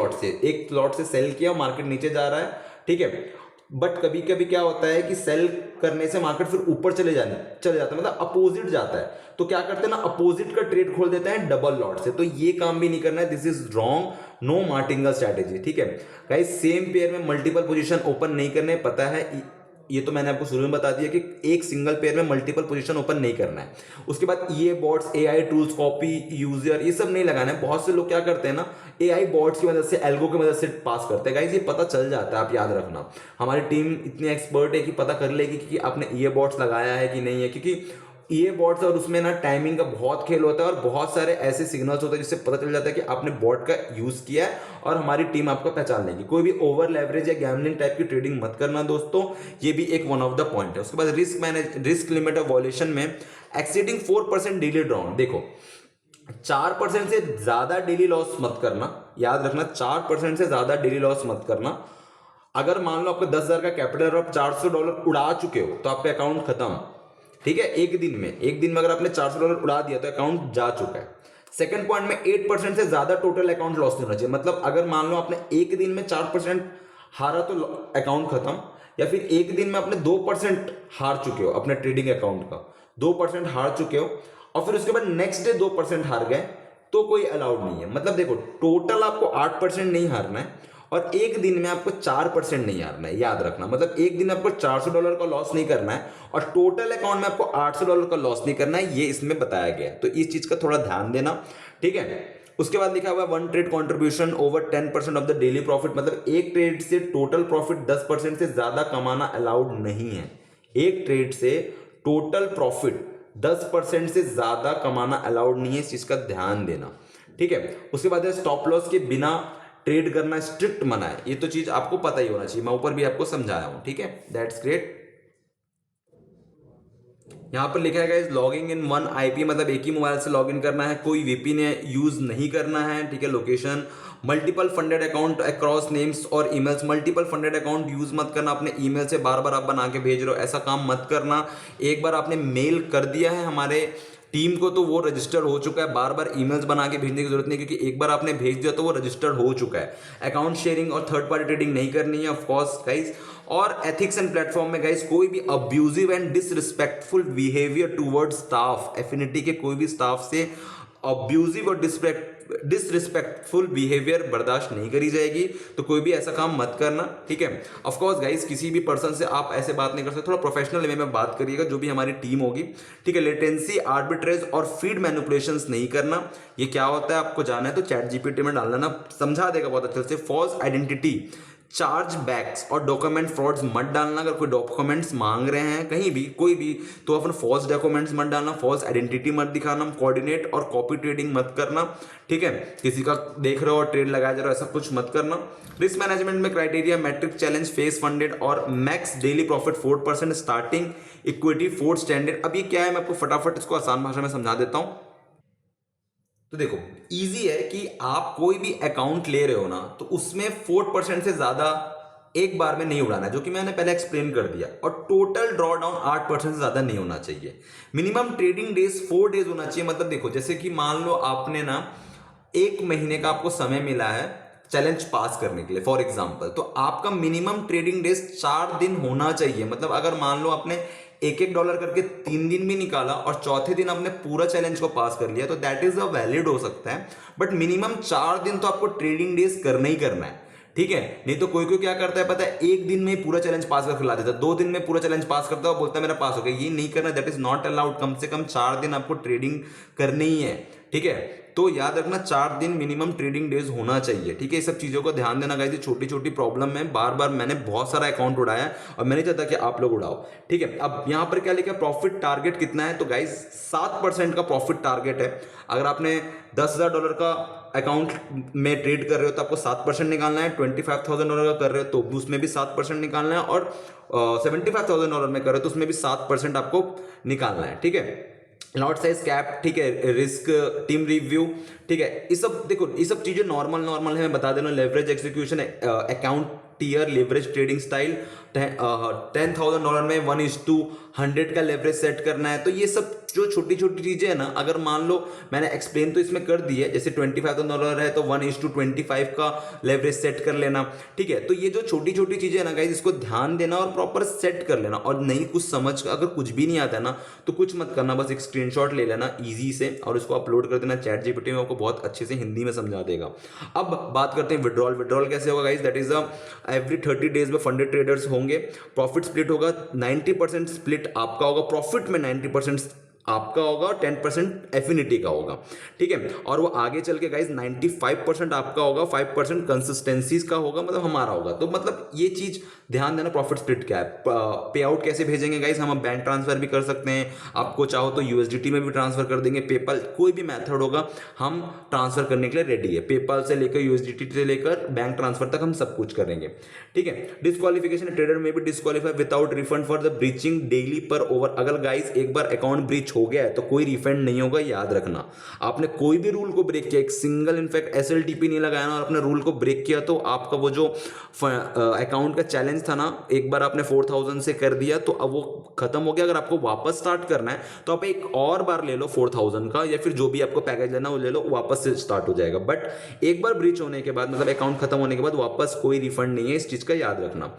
लॉट से सेल किया, मार्केट नीचे जा रहा है, ठीक है। बट कभी कभी क्या होता है कि सेल करने से मार्केट फिर ऊपर चले जाता है, मतलब अपोजिट जाता है, तो क्या करते हैं ना, अपोजिट का ट्रेड खोल देते हैं डबल लॉट से। तो ये काम भी नहीं करना है, this is wrong, no martingale strategy, ठीक है गाइस। सेम पेयर में मल्टीपल पोजीशन ओपन नहीं करने, पता है ये तो मैंने आपको शुरू में बता दिया कि एक सिंगल पेयर में मल्टीपल पोजीशन ओपन नहीं करना है। उसके बाद ये bots, AI tools, copy user, ये सब नहीं लगाना है। बहुत से लोग क्या करते हैं ना, एआई बॉट्स की मदद से, एल्गो की मदद से पास करते हैं। गाइस ये पता चल जाता है, आप याद रखना। हमारी टीम इतनी एक्सपर्ट है कि पता कर लेगी कि आपने ये बॉट्स लगाया है कि नहीं है, क्योंकि ये बॉट्स और उसमें ना टाइमिंग का बहुत खेल होता है और बहुत सारे ऐसे सिग्नल्स होते हैं जिससे पता चल जाता है कि आपने बॉट का यूज किया है और हमारी टीम आपको पहचान लेगी। कोई भी ओवर लेवरेज या गैम्बलिंग टाइप की ट्रेडिंग मत करना दोस्तों, ये भी एक वन ऑफ द पॉइंट है। उसके बाद रिस्क लिमिट ऑफ वॉल्यूशन में एक्सीडिंग 4% डेली ड्रॉन, देखो 4% से ज्यादा डेली लॉस मत करना, याद रखना 4% से ज्यादा डेली लॉस मत करना। अगर मान लो आपका 10,000 का कैपिटल और आप $400 उड़ा चुके हो तो आपका अकाउंट खत्म, ठीक है। एक दिन में अगर आपने $400 उड़ा दिया तो अकाउंट जा चुका है। सेकंड पॉइंट में 8% से ज्यादा टोटल अकाउंट लॉस नहीं होना चाहिए। मतलब अगर मान लो आपने एक दिन में 4% हारा तो अकाउंट खत्म, या फिर एक दिन में आपने 2% हार चुके हो अपने ट्रेडिंग अकाउंट का, 2% हार चुके हो और फिर उसके बाद नेक्स्ट डे 2% हार गए तो कोई अलाउड नहीं है। मतलब देखो टोटल आपको 8% नहीं हारना है और एक दिन में आपको 4% नहीं हारना है, याद रखना। मतलब एक दिन आपको $400 का लॉस नहीं करना है और टोटल अकाउंट में आपको $800 का लॉस नहीं करना है, ये इसमें बताया गया है। तो इस चीज का थोड़ा ध्यान देना, ठीक है। उसके बाद लिखा हुआ है 1 trade contribution over 10% of the daily profit, मतलब एक ट्रेड से टोटल प्रॉफिट 10% से ज्यादा कमाना अलाउड नहीं है। एक ट्रेड से टोटल प्रॉफिट 10% से ज्यादा कमाना अलाउड नहीं है, इस चीज का ध्यान देना, ठीक है। उसके बाद स्टॉप लॉस के बिना ट्रेड करना स्ट्रिक्ट मना है, ये तो चीज आपको पता ही होना चाहिए, मैं ऊपर भी आपको समझाया हूं, ठीक है। That's great. यहां पर लिखा है guys logging in one IP, मतलब एक ही मोबाइल से लॉगिन करना है, कोई वीपीएन यूज नहीं करना है, ठीक है। Location multiple funded account across names और emails, multiple funded account use मत करना, अपने ईमेल से बार बार आप बना के भेज रहे हो, ऐसा काम मत करना। एक बार आपने मेल कर दिया है हमारे टीम को तो वो रजिस्टर्ड हो चुका है, बार बार ईमेल्स बना के भेजने की जरूरत नहीं, क्योंकि एक बार आपने भेज दिया तो वो रजिस्टर्ड हो चुका है। अकाउंट शेयरिंग और थर्ड पार्टी ट्रेडिंग नहीं करनी है ऑफ कोर्स गाइस। और एथिक्स एंड प्लेटफॉर्म में गाइस कोई भी abusive and disrespectful behaviour towards staff, affinity के कोई भी स्टाफ से अब्यूजिव और डिसरिस्पेक्टफुल बिहेवियर बर्दाश्त नहीं करी जाएगी, तो कोई भी ऐसा काम मत करना, ठीक है। ऑफ कोर्स गाइस किसी भी पर्सन से आप ऐसे बात नहीं कर सकते, थोड़ा प्रोफेशनल वे में बात करिएगा जो भी हमारी टीम होगी, ठीक है। लेटेंसी आर्बिट्रेज और फीड मैनिपुलेशंस नहीं करना, ये क्या होता है आपको जाना है तो चैट जीपीटी में डाल लेना, समझा देगा बहुत अच्छे से। फॉल्स आइडेंटिटी चार्ज बैक्स और डॉक्यूमेंट फ्रॉड्स मत डालना। अगर कोई डॉक्यूमेंट्स मांग रहे हैं कहीं भी कोई भी तो अपन फॉल्स डॉक्यूमेंट्स मत डालना, फॉल्स आइडेंटिटी मत दिखाना, कोऑर्डिनेट और कॉपी ट्रेडिंग मत करना, ठीक है। किसी का देख रहे हो और ट्रेड लगाया जा रहा है ऐसा कुछ मत करना। रिस्क मैनेजमेंट में criteria metric challenge phase funded और max daily profit 4%, starting equity 4 standard. अब ये क्या है मैं आपको फटाफट इसको आसान भाषा में समझा देता हूं। तो देखो इजी है कि आप कोई भी अकाउंट ले रहे हो ना तो उसमें 4% से ज्यादा एक बार में नहीं उड़ाना है, जो कि मैंने पहले एक्सप्लेन कर दिया। और टोटल ड्रॉ डाउन 8% से ज्यादा नहीं होना चाहिए। मिनिमम ट्रेडिंग डेज 4 डेज होना चाहिए। मतलब देखो जैसे कि मान लो आपने ना 1 महीने का आपको समय मिला है चैलेंज पास करने के लिए फॉर एग्जांपल, तो आपका मिनिमम ट्रेडिंग डेज 4 दिन होना चाहिए। मतलब अगर मान लो आपने $1 करके 3 दिन भी निकाला और चौथे दिन आपने पूरा चैलेंज को पास कर लिया तो दैट इज अ वैलिड हो सकता है, बट मिनिमम 4 दिन तो आपको ट्रेडिंग डेज करना ही करना है, ठीक है। नहीं तो कोई कोई क्या करता है पता है, एक दिन में पूरा चैलेंज पास करके ला देता है, 2 दिन में पूरा चैलेंज पास करता है और बोलता है मेरा पास हो गया। ये नहीं करना, दैट इज नॉट अलाउड। कम से कम 4 दिन आपको ट्रेडिंग करनी ही है, ठीक है। तो याद रखना 4 दिन मिनिमम ट्रेडिंग डेज होना चाहिए, ठीक है। ये सब चीजों को ध्यान देना गाइस, छोटी छोटी प्रॉब्लम है, बार बार मैंने बहुत सारा अकाउंट उड़ाया और मैं नहीं चाहता कि आप लोग उड़ाओ, ठीक है। अब यहां पर क्या लिखा है प्रॉफिट टारगेट कितना है, तो गाइस 7% का प्रॉफिट टारगेट है। अगर आपने $10,000 का अकाउंट में ट्रेड कर रहे हो तो आपको 7% निकालना है, $25,000 का कर रहे हो तो उसमें भी 7% निकालना है, और $75,000 में कर रहे हो तो उसमें भी 7% आपको निकालना है, ठीक है। लॉट साइज कैप, ठीक है। रिस्क टीम रिव्यू, ठीक है। ये सब देखो ये सब चीजें नॉर्मल है, मैं बता देना। Leverage execution account tier leverage trading style $10,000 में 1:100 का लेवरेज सेट करना है। तो ये सब जो छोटी छोटी चीजें है ना, अगर मान लो मैंने एक्सप्लेन तो इसमें कर दी है, जैसे $25,000 है तो 1:25 का लेवरेज सेट कर लेना, ठीक है। तो ये जो छोटी छोटी चीजें है ना गाइस, इसको ध्यान देना और प्रॉपर सेट कर लेना। और नहीं कुछ समझ अगर कुछ भी नहीं आता ना तो कुछ मत करना, बस एक स्क्रीनशॉट ले लेना इजी से और उसको अपलोड कर देना चैट जीपीटी में, आपको बहुत अच्छे से हिंदी में समझा देगा। अब बात करते हैं विड्रॉल कैसे होगा guys. That is every 30 days में फंडेड ट्रेडर्स होंगे, प्रॉफिट स्प्लिट होगा, 90% स्प्लिट आपका होगा, प्रॉफिट में 90% आपका होगा और 10% एफिनिटी का होगा, ठीक है। और वो आगे चल के गाइज 95% आपका होगा, 5% कंसिस्टेंसीज का होगा, मतलब हमारा होगा। तो मतलब ये चीज ध्यान देना, प्रॉफिट स्प्लिट क्या है, पे आउट कैसे भेजेंगे गाइज, हम बैंक ट्रांसफर भी कर सकते हैं, आपको चाहो तो यूएसडीटी में भी ट्रांसफर कर देंगे, पेपल, कोई भी मेथड होगा हम ट्रांसफर करने के लिए रेडी है। पेपल से लेकर यूएसडीटी से लेकर बैंक ट्रांसफर तक हम सब कुछ करेंगे, ठीक है। डिस्क्वालिफिकेशन, ट्रेडर में भी disqualify without refund for the breaching daily पर ओवर। अगर गाइज एक बार अकाउंट ब्रीच हो गया है तो कोई रिफंड नहीं होगा, याद रखना। आपने कोई भी रूल को ब्रेक किया, एक सिंगल इनफैक्ट एसएलटीपी नहीं लगाया ना और अपने रूल को ब्रेक किया, तो आपका वो जो अकाउंट का चैलेंज था ना, एक बार आपने 4000 से कर दिया तो अब वो खत्म हो गया। अगर आपको वापस स्टार्ट करना है तो आप एक और बार ले लो 4000 का, या फिर जो भी आपको पैकेज लेना वो ले लो, वापस से स्टार्ट हो जाएगा। बट एक बार ब्रीच होने के बाद, मतलब अकाउंट खत्म होने के बाद वापस कोई रिफंड नहीं है, इस चीज का याद रखना।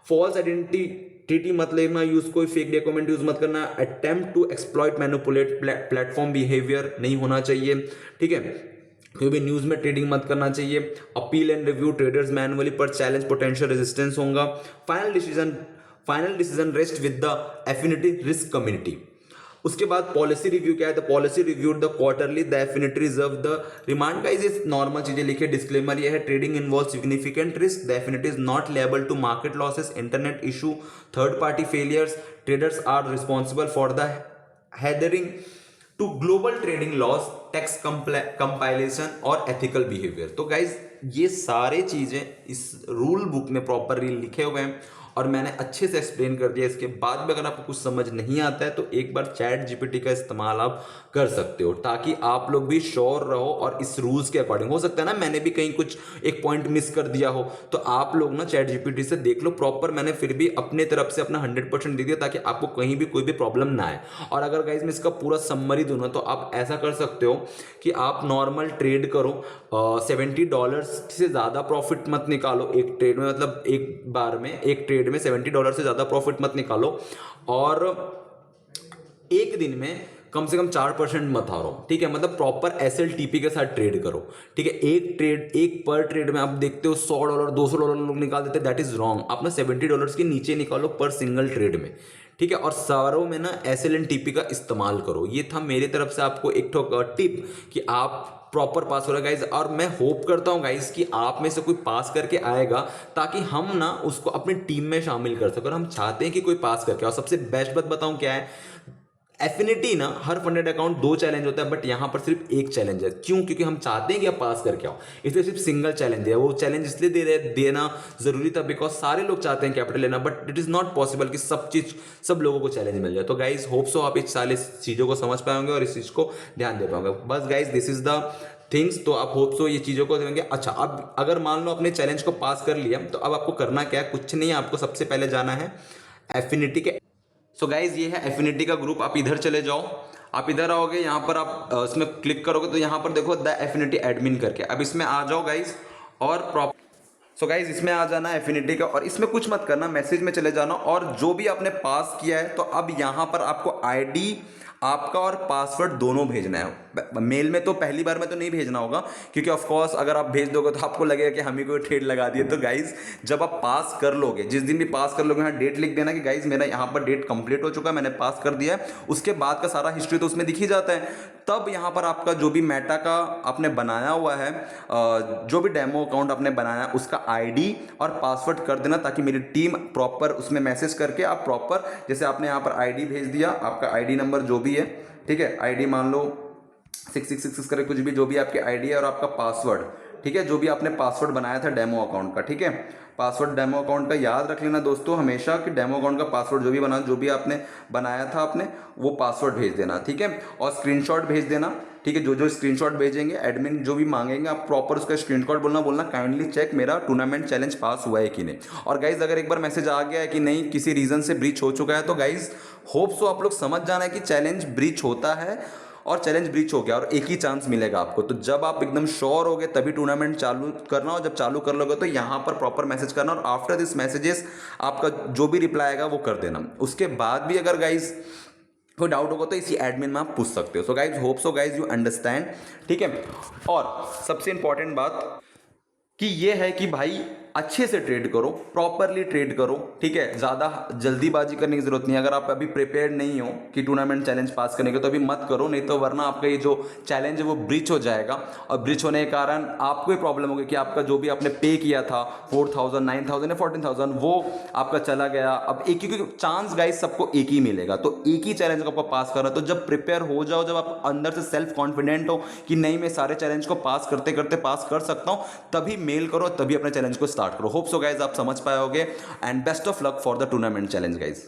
फॉल्स आइडेंटिटी मत लेना यूज, कोई फेक डॉक्यूमेंट यूज मत करना। Attempt to exploit manipulate platform behaviour नहीं होना चाहिए, ठीक है। कोई भी न्यूज में ट्रेडिंग मत करना चाहिए। Appeal and review traders manually पर चैलेंज पोटेंशियल रेजिस्टेंस होगा। Final decision rest with the affinity risk community. उसके बाद पॉलिसी रिव्यू क्या है, the policy reviewed the quarterly, the affinity reserve the remand. Guys ये नॉर्मल चीजें लिखे, डिस्क्लेमर ये है, trading involve significant risk, the affinity is not label to market losses, internet issue, third party failures, traders are responsible for the adhering to global trading loss, tax compilation और ethical behaviour. तो guys ये सारे चीजें इस rule book में properly लिखे हुए हैं और मैंने अच्छे से एक्सप्लेन कर दिया। इसके बाद भी अगर आपको कुछ समझ नहीं आता है तो एक बार चैट जीपीटी का इस्तेमाल आप कर सकते हो, ताकि आप लोग भी श्योर रहो और इस रूल्स के अकॉर्डिंग। हो सकता है ना मैंने भी कहीं कुछ एक पॉइंट मिस कर दिया हो, तो आप लोग ना चैट जीपीटी से देख लो प्रॉपर, मैंने फिर भी अपने तरफ से अपना 100% दे दिया ताकि आपको कहीं भी कोई भी प्रॉब्लम ना आए। और अगर गाइज मैं इसका पूरा समरी दूं ना, तो आप ऐसा कर सकते हो कि आप नॉर्मल ट्रेड करो, $70 से ज़्यादा प्रॉफिट मत निकालो एक ट्रेड में, मतलब एक बार में एक ट्रेड में $70 से ज़्यादा प्रॉफिट मत निकालो, और एक दिन में कम से कम 4% मत हारो, ठीक है। मतलब प्रॉपर एसएलटीपी के साथ ट्रेड करो, ठीक है। एक पर ट्रेड में आप देखते हो $100 $200 लोग निकाल देते हैं, दैट इज रॉन्ग। आप ना $70 के नीचे निकालो पर सिंगल ट्रेड में, ठीक है। और सारों में ना एसएलटीपी का इस्तेमाल करो। ये था मेरी तरफ से आपको एक टिप कि आप प्रॉपर पास हो रहा है गाइज। और मैं होप करता हूं गाइज कि आप में से कोई पास करके आएगा, ताकि हम ना उसको अपनी टीम में शामिल कर सकें। और हम चाहते हैं कि कोई पास करके, और सबसे बेस्ट बात बताऊं क्या है, एफिनिटी ना हर फंडेड अकाउंट 2 चैलेंज होता है, बट यहां पर सिर्फ 1 चैलेंज है। क्यों? क्योंकि हम चाहते हैं कि आप पास करके आओ, इसलिए सिर्फ सिंगल चैलेंज है। वो चैलेंज इसलिए देना जरूरी था बिकॉज सारे लोग चाहते हैं कैपिटल लेना, but it is not possible कि सब लोगों को चैलेंज मिल जाए। तो गाइज होप सो आप इस सारे चीजों को समझ पाएंगे और इस चीज को ध्यान दे पाएंगे। बस guys this is the things. तो आप होप सो ये चीज़ों को देंगे। अच्छा, अब अगर मान लो अपने चैलेंज को पास कर लिया, तो अब आपको करना क्या है? कुछ नहीं है, आपको सबसे पहले जाना है एफिनिटी के। सो गाइज ये है एफिनिटी का ग्रुप। आप इधर चले जाओ, आप इधर आओगे, यहाँ पर आप इसमें क्लिक करोगे तो यहाँ पर देखो द एफिनिटी एडमिन करके। अब इसमें आ जाओ गाइज और सो गाइज इसमें आ जाना है एफिनिटी का, और इसमें कुछ मत करना, मैसेज में चले जाना और जो भी आपने पास किया है, तो अब यहाँ पर आपको आईडी आपका और पासवर्ड दोनों भेजना है। मेल में तो पहली बार में तो नहीं भेजना होगा, क्योंकि ऑफ कोर्स अगर आप भेज दोगे तो आपको लगेगा कि हम ही कोई ट्रेड लगा दिए। तो गाइज जब आप पास कर लोगे, जिस दिन भी पास कर लोगे, यहाँ डेट लिख देना कि गाइज मेरा यहाँ पर डेट कंप्लीट हो चुका है, मैंने पास कर दिया है। उसके बाद का सारा हिस्ट्री तो उसमें दिख ही जाता है। तब यहाँ पर आपका जो भी मेटा का आपने बनाया हुआ है, जो भी डेमो अकाउंट आपने बनाया है, उसका आईडी और पासवर्ड कर देना, ताकि मेरी टीम प्रॉपर उसमें मैसेज करके आप प्रॉपर, जैसे आपने यहाँ पर आईडी भेज दिया, आपका आईडी नंबर जो भी है, ठीक है, आईडी मान लो 6666 करे कुछ भी, जो भी आपकी आईडी है, और आपका पासवर्ड, ठीक है, जो भी आपने पासवर्ड बनाया था डेमो अकाउंट का, ठीक है। पासवर्ड डेमो अकाउंट का याद रख लेना दोस्तों हमेशा, कि डेमो अकाउंट का पासवर्ड जो भी बना, जो भी आपने बनाया था आपने, वो पासवर्ड भेज देना, ठीक है। और स्क्रीनशॉट भेज देना, ठीक है। जो स्क्रीनशॉट भेजेंगे एडमिन जो भी मांगेंगे, आप प्रॉपर उसका स्क्रीनशॉट बोलना काइंडली चेक मेरा टूर्नामेंट चैलेंज पास हुआ है कि नहीं। और गाइज अगर एक बार मैसेज आ गया है कि नहीं, किसी रीजन से ब्रीच हो चुका है, तो गाइज होप सो आप लोग समझ जाना है कि चैलेंज ब्रीच होता है, और चैलेंज ब्रीच हो गया और एक ही चांस मिलेगा आपको। तो जब आप एकदम श्योर हो गए तभी टूर्नामेंट चालू करना, और जब चालू कर लोगे तो यहाँ पर प्रॉपर मैसेज करना, और आफ्टर दिस मैसेजेस आपका जो भी रिप्लाई आएगा वो कर देना। उसके बाद भी अगर गाइज कोई डाउट होगा तो इसी एडमिन में आप पूछ सकते हो। So guys hope so guys you understand, ठीक है। और सबसे इंपॉर्टेंट बात कि ये है कि भाई अच्छे से ट्रेड करो, प्रॉपरली ट्रेड करो, ठीक है। ज़्यादा जल्दीबाजी करने की जरूरत नहीं है। अगर आप अभी प्रिपेयर्ड नहीं हो कि टूर्नामेंट चैलेंज पास करने के, तो अभी मत करो, नहीं तो वरना आपका ये जो चैलेंज है वो ब्रीच हो जाएगा, और ब्रीच होने के कारण आपको ये प्रॉब्लम होगी कि आपका जो भी आपने पे किया था 4000, 9000 या 14000 वो आपका चला गया। अब एक ही चांस गाइस सबको एक ही मिलेगा, तो एक ही चैलेंज को आपको पास करना है। तो जब प्रिपेयर हो जाओ, जब आप अंदर से सेल्फ कॉन्फिडेंट हो कि नहीं मैं सारे चैलेंज को पास करते करते पास कर सकता हूं, तभी मेल करो, तभी अपने चैलेंज को स्टार्ट करो। होप सो गाइज आप समझ पाए होगे, and best of luck for the tournament challenge guys.